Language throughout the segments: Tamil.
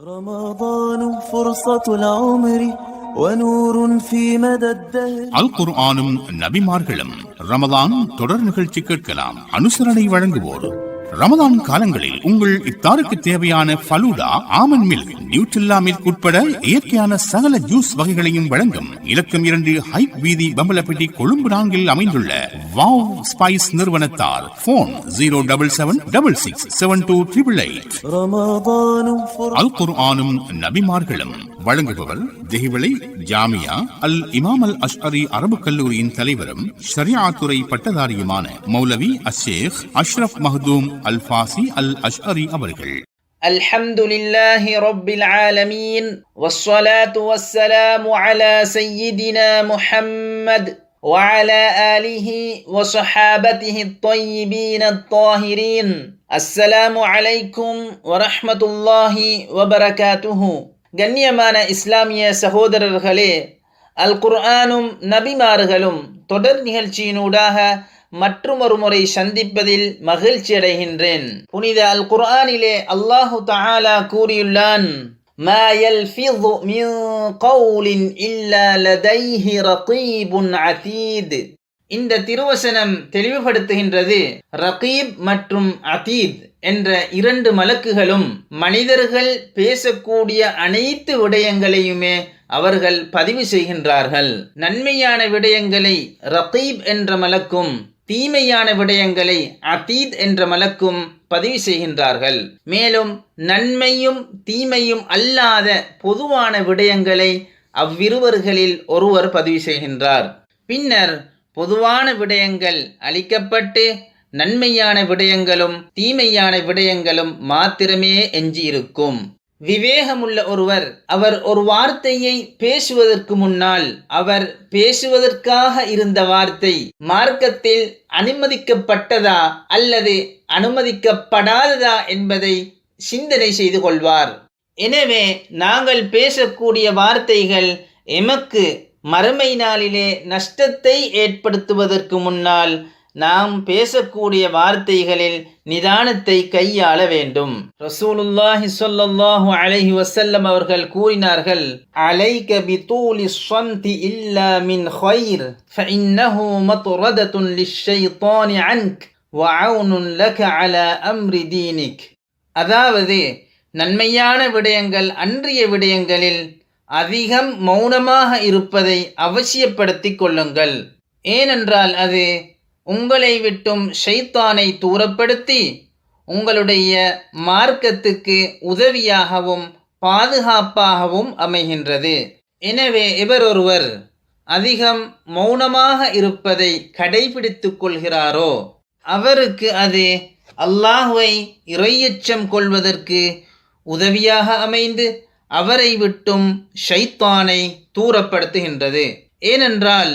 رمضان فرصة العمر ونور في مدى الدهر. அல் குர்ஆனும் நபிமார்களும் ரமதான் தொடர் நிகழ்ச்சி கேட்கலாம். அனுசரணை வழங்குவோர் ரமதான் காலங்களில் உங்கள் இஃப்தாருக்கு தேவையான ஃபலூடா, ஆமன் மில்க், நியூட்ரில்லா மில்க் உட்பட இயற்கையான சகல ஜூஸ் வகைகளையும் வழங்கும் இலக்கம் 2 ஹைப் வீதி, பம்பலப்பட்டி, கொழும்பு 4 அமைந்துள்ள வாவ் ஸ்பைஸ் நிறுவனத்தார். போன் 077667288. அல் குர்ஆனும் நபிமார்களும் வழங்குபவர் தெஹிவளை ஜாமியா அல் இமாம் அல் அஷ்அரி அரபு கல்லூரியின் தலைவரும் ஷரியாத்துறை பட்டதாரியுமான மௌலவி அஷேக் அஷ்ரப் மஹ்தூம் அல் ஃபாசி அல் அஷ்அரி அவர்கள். அல்ஹம்துலில்லாஹி ரப்பில் ஆலமீன் வஸ்ஸலாத்து வஸ்ஸலாமு அலா சய்யிதினா முஹம்மத் وعلى آله وصحابته الطيبين الطاهرين. السلام عليكم ورحمة الله وبركاته. கண்ணியமான இஸ்லாமிய சகோதரர்களே, அல் குர்ஆனும் நபிமார்களும் தொடர் நிகழ்ச்சியினூடாக மற்றுமொரு முறை சந்திப்பதில் மகிழ்ச்சி அடைகின்றேன். புனித அல் குர்ஆனிலே அல்லாஹு தஆலா கூறியுள்ளான், மா யல்ஃபிது மின் கௌலின் இல்லா லதைஹி ரகீபுன் அதீத். இந்த திருவசனம் தெளிவுபடுத்துகின்றது, ரகீப் மற்றும் அதீத் என்ற 2 மலக்குகளும் மனிதர்கள் பேசக்கூடிய அனைத்து விடயங்களையுமே அவர்கள் பதிவு செய்கின்றார்கள். நன்மையான விடயங்களை ரகீப் என்ற மலக்கும், தீமையான விடயங்களை அதீத் என்ற மலக்கும் பதிவு செய்கின்றார்கள். மேலும் நன்மையும் தீமையும் அல்லாத பொதுவான விடயங்களை அவ்விருவர்களில் ஒருவர் பதிவு செய்கின்றார். பின்னர் பொதுவான விடயங்கள் அளிக்கப்பட்டு நன்மையான விடயங்களும் தீமையான விடயங்களும் மாத்திரமே எஞ்சியிருக்கும். விவேகமுள்ள ஒருவர் அவர் ஒரு வார்த்தையை பேசுவதற்கு முன்னால் அவர் பேசுவதற்காக இருந்த வார்த்தை மார்க்கத்தில் அனுமதிக்கப்பட்டதா அல்லது அனுமதிக்கப்படாததா என்பதை சிந்தனை செய்து கொள்வார். எனவே நாங்கள் பேசக்கூடிய வார்த்தைகள் எமக்கு மறுமை நாளிலே நஷ்டத்தை ஏற்படுத்துவதற்கு முன்னால் நாம் பேசக்கூடிய வார்த்தைகளில் நிதானத்தை கையாள வேண்டும். ரசூலுல்லாஹி ஸல்லல்லாஹு அலைஹி வஸல்லம் அவர்கள் கூறினார்கள், அலைக பிதூலி ஸம்தி இல்லா மின் கைர் ஃபஇன்னஹு மத்ரதத்துன் லிஷ்ஷைத்தானி அன்க் வஅவுனுன் லக அலா அம்ரி தீனிக். அதாவது நன்மையான விடயங்கள் அன்றிய விடயங்களில் அதிகம் மௌனமாக இருப்பதை அவசியப்படுத்திக் கொள்ளுங்கள். ஏனென்றால் அது உங்களை விட்டும் ஷைத்தானை தூரப்படுத்தி உங்களுடைய மார்க்கத்துக்கு உதவியாகவும் பாதுகாப்பாகவும் அமைகின்றது. எனவே இவரொருவர் அதிகம் மௌனமாக இருப்பதை கடைபிடித்துக் கொள்கிறாரோ அவருக்கு அது அல்லாஹ்வை இறையச்சம் கொள்வதற்கு உதவியாக அமைந்து அவரை விட்டும் ஷைத்தானை தூரப்படுத்துகின்றது. ஏனென்றால்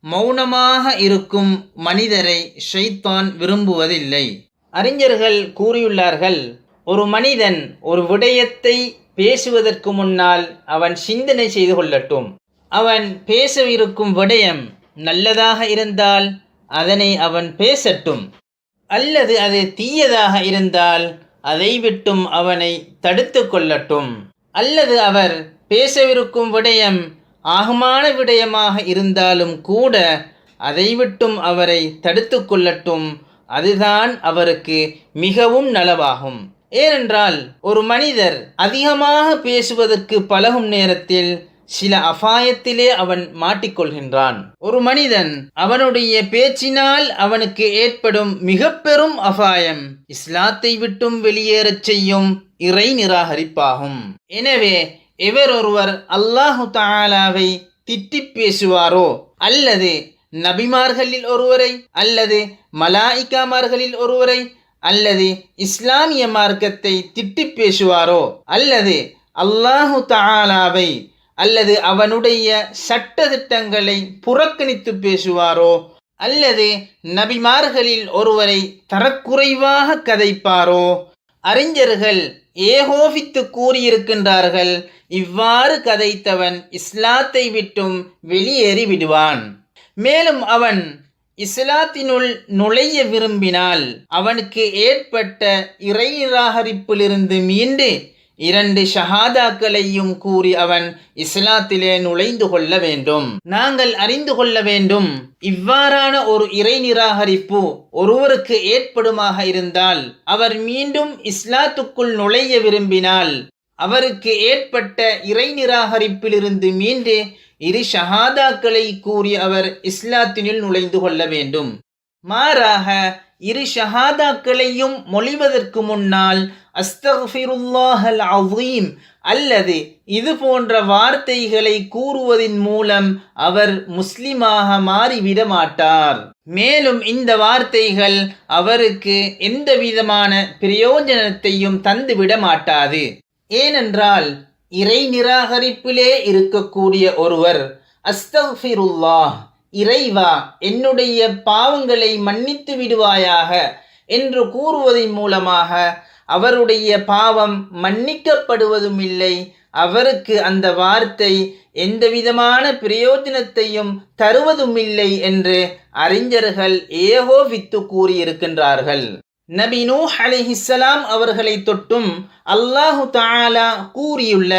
மௌனமாக இருக்கும் மனிதரை ஷைத்தான் விரும்புவதில்லை. அறிஞர்கள் கூறியுள்ளார்கள், ஒரு மனிதன் ஒரு விடயத்தை பேசுவதற்கு முன்னால் அவன் சிந்தனை செய்து கொள்ளட்டும். அவன் பேசவிருக்கும் விடயம் நல்லதாக இருந்தால் அதனை அவன் பேசட்டும், அல்லது அது தீயதாக இருந்தால் அதை விட்டும் அவனை தடுத்து கொள்ளட்டும், அல்லது அவர் பேசவிருக்கும் விடயம் ஆகமான விடயமாக இருந்தாலும் கூட அதை விட்டும் அவரை தடுத்து கொள்ளட்டும். அதுதான் அவருக்கு மிகவும் நலவாகும். ஏனென்றால் ஒரு மனிதர் அதிகமாக பேசுவதற்கு பழகும் நேரத்தில் சில அபாயத்திலே அவன் மாட்டிக்கொள்கின்றான். ஒரு மனிதன் அவனுடைய பேச்சினால் அவனுக்கு ஏற்படும் மிக பெரும் அபாயம் இஸ்லாத்தை விட்டும் வெளியேறச் செய்யும் இறை நிராகரிப்பாகும். எனவே எவரொருவர் அல்லாஹு தஆலாவை திட்டி பேசுவாரோ அல்லது நபிமார்களில் ஒருவரை அல்லது மலாயிகாமார்களில் ஒருவரை அல்லது இஸ்லாமிய மார்க்கத்தை திட்டி பேசுவாரோ அல்லது அல்லாஹு தஆலாவை அல்லது அவனுடைய சட்ட திட்டங்களை புறக்கணித்து பேசுவாரோ அல்லது நபிமார்களில் ஒருவரை தரக்குறைவாக கதைப்பாரோ, அறிஞர்கள் ஏகோபித்து கூறியிருக்கின்றார்கள், இவ்வாறு கதைத்தவன் இஸ்லாத்தை விட்டும் வெளியேறி விடுவான். மேலும் அவன் இஸ்லாத்தினுள் நுழைய விரும்பினால் அவனுக்கு ஏற்பட்ட இறை நிராகரிப்பிலிருந்து மீண்டு 2 ஷஹாதாக்களையும் கூறி அவன் இஸ்லாத்திலே நுழைந்து கொள்ள வேண்டும். நாங்கள் அறிந்து கொள்ள வேண்டும், இவ்வாறான ஒரு இறை நிராகரிப்பு ஒருவருக்கு ஏற்படுமாக இருந்தால், அவர் மீண்டும் இஸ்லாத்துக்குள் நுழைய விரும்பினால், அவருக்கு ஏற்பட்ட இறை நிராகரிப்பிலிருந்து மீண்டு 2 ஷஹாதாக்களை கூறி அவர் இஸ்லாத்தினுள் நுழைந்து கொள்ள வேண்டும். மாறாக 2 ஷஹாதாக்களையும் மொழிவதற்கு முன்னால் அஸ்தக்ஃபிருல்லாஹல் அஸீம் அல்லது இது போன்ற வார்த்தைகளை கூறுவதின் மூலம் அவர் முஸ்லிமாக மாறிவிட மாட்டார். மேலும் இந்த வார்த்தைகள் அவருக்கு எந்த விதமான பிரயோஜனத்தையும் தந்துவிட மாட்டாது. ஏனென்றால் இறை நிராகரிப்பிலே இருக்கக்கூடிய ஒருவர் அஸ்தக்ஃபிருல்லாஹ், இறைவா என்னுடைய பாவங்களை மன்னித்து விடுவாயாக என்று கூறுவதன் மூலமாக அவருடைய பாவம் மன்னிக்கப்படுவதும் இல்லை, அவருக்கு அந்த வார்த்தை எந்தவிதமான பிரயோஜனத்தையும் தருவதும் இல்லை என்று அறிஞர்கள் ஏகோபித்து கூறியிருக்கின்றார்கள். நபி நூஹ் அலைஹிஸ்ஸலாம் அவர்களை தொட்டும் அல்லாஹு தஆலா கூறியுள்ள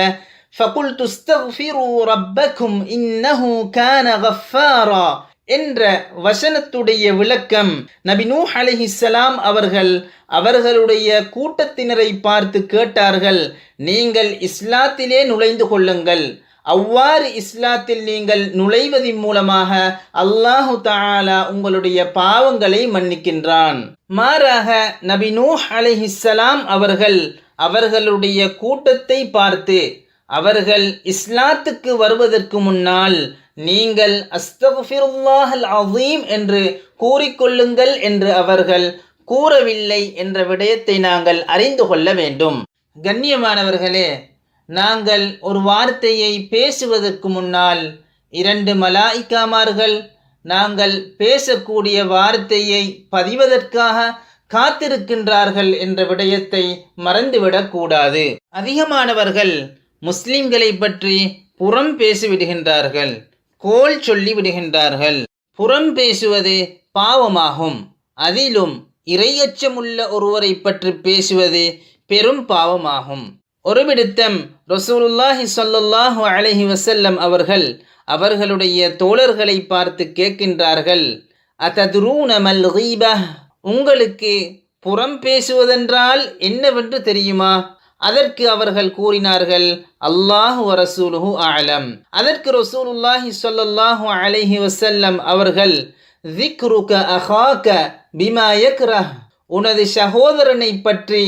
فَقُلْتُ اسْتَغْفِرُوا رَبَّكُمْ إِنَّهُ كَانَ غَفَّارًا என்ற வசனத்துடைய விளக்கம், நபி நூஹ் அலைஹிஸ்ஸலாம் அவர்கள் அவர்களுடைய கூட்டத்தினரை பார்த்து கேட்டார்கள், நீங்கள் இஸ்லாத்திலே நுழைந்து கொள்ளுங்கள். அவ்வாறு இஸ்லாத்தில் நீங்கள் நுழைவதின் மூலமாக அல்லாஹு தஆலா உங்களுடைய பாவங்களை மன்னிக்கின்றான். மாறாக நபி நூஹ் அலைஹிஸ்ஸலாம் அவர்கள் அவர்களுடைய கூட்டத்தை பார்த்து, அவர்கள் இஸ்லாத்துக்கு வருவதற்கு முன்னால் நீங்கள் அஸ்தக்ஃபிருல்லாஹல் அஸீம் என்று கூறிக்கொள்ளுங்கள் என்று அவர்கள் கூறவில்லை என்ற விடயத்தை நாங்கள் அறிந்து கொள்ள வேண்டும். கண்ணியமானவர்களே, நாங்கள் ஒரு வார்த்தையை பேசுவதற்கு முன்னால் 2 மலாயிக்காமார்கள் நாங்கள் பேசக்கூடிய வார்த்தையை பதிவதற்காக காத்திருக்கின்றார்கள் என்ற விடயத்தை மறந்துவிடக்கூடாது. அதிகமானவர்கள் முஸ்லிம்களை பற்றி புறம் பேசிவிடுகின்றார்கள், கோல் சொல்லி விடுகின்றார்கள். புறம் பேசுவது பாவமாகும். அதிலும் இறையச்சமுள்ள ஒருவரை பற்றி பேசுவது பெரும் பாவமாகும். ஒரு விடுத்தம் ரசூலுல்லாஹி ஸல்லல்லாஹு அலைஹி வஸல்லம் அவர்கள் அவர்களுடைய தோழர்களை பார்த்து கேட்கின்றார்கள், அததுரூன மல் கீபஹ், உங்களுக்கு புறம் பேசுவதென்றால் என்னவென்று தெரியுமா? அதற்கு அவர்கள் கூறினார்கள், அல்லாஹு வ ரசூலுஹு அஅலம். அதற்கு ரசூலுல்லாஹி ஸல்லல்லாஹு அலைஹி வஸல்லம் அவர்கள், ذிக்ருக அஹாக பிமா யக்ரஹ், உனது சகோதரனை பற்றி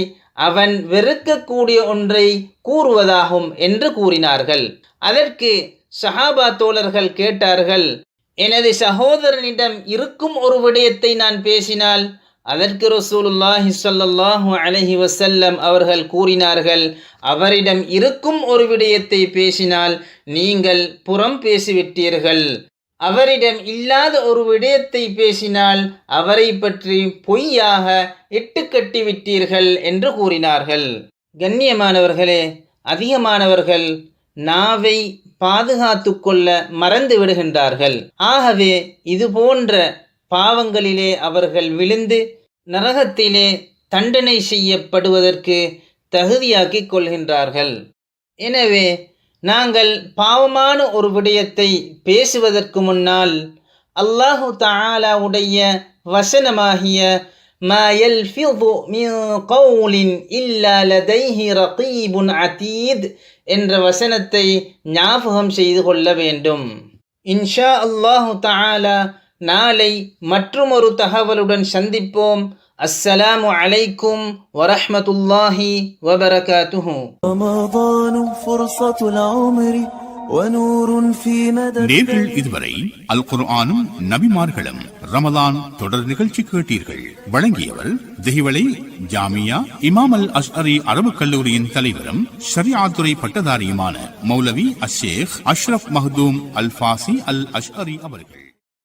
அவன் வெறுக்கக்கூடிய ஒன்றை கூறுவதாகும் என்று கூறினார்கள். அதற்கு சஹாபா தோழர்கள் கேட்டார்கள், எனது சகோதரனிடம் இருக்கும் ஒரு விடயத்தை நான் பேசினால்? அதற்கு ரசூலுல்லாஹி ஸல்லல்லாஹு அலைஹி வஸல்லம் அவர்கள் கூறினார்கள், அவரிடம் இருக்கும் ஒரு விடயத்தை பேசினால் நீங்கள் புறம் பேசிவிட்டீர்கள். அவரிடம் இல்லாத ஒரு விடயத்தை பேசினால் அவரை பற்றி பொய்யாக இட்டுக்கட்டி விட்டீர்கள் என்று கூறினார்கள். கண்ணியமானவர்களே, அதிகமானவர்கள் நாவை பாதுகாத்து கொள்ள மறந்து விடுகின்றார்கள். ஆகவே இது போன்ற பாவங்களிலே அவர்கள் விழுந்து நரகத்திலே தண்டனை செய்யப்படுவதற்கு தகுதியாக்கிக் கொள்கின்றார்கள். எனவே நாங்கள் பாவமான ஒரு விடயத்தை பேசுவதற்கு முன்னால் அல்லாஹு தஆலாவுடைய வசனமாகிய மா யல்ஃபிது மின் கௌலின் இல்லா லதைஹி ரகீபுன் அதீத் என்ற வசனத்தை ஞாபகம் செய்து கொள்ள வேண்டும். இன்ஷா அல்லாஹு தஆலா நாளை மற்றுமொரு தகவலுடன் சந்திப்போம். அஸ்ஸலாமு அலைக்கும் வரஹ்மத்துல்லாஹி வபரகாத்துஹு. رمضان فرصة العمر ونور في مدى நேர்கள் இதுவரை அல் குர்ஆனும் நபிமார்களும் ரமலான் தொடர் நிகழ்ச்சி கேட்டீர்கள். வழங்கியவர் திஹிவளை ஜாமியா இமாம் அல் அஷ்அரி அரபு கல்லூரியின் தலைவரும் ஷரியாத்துறை பட்டதாரியுமான மௌலவி அஷேக் அஷ்ரப் மஹ்தூம் அல் ஃபாசி அல் அஷ்அரி அவர்கள்.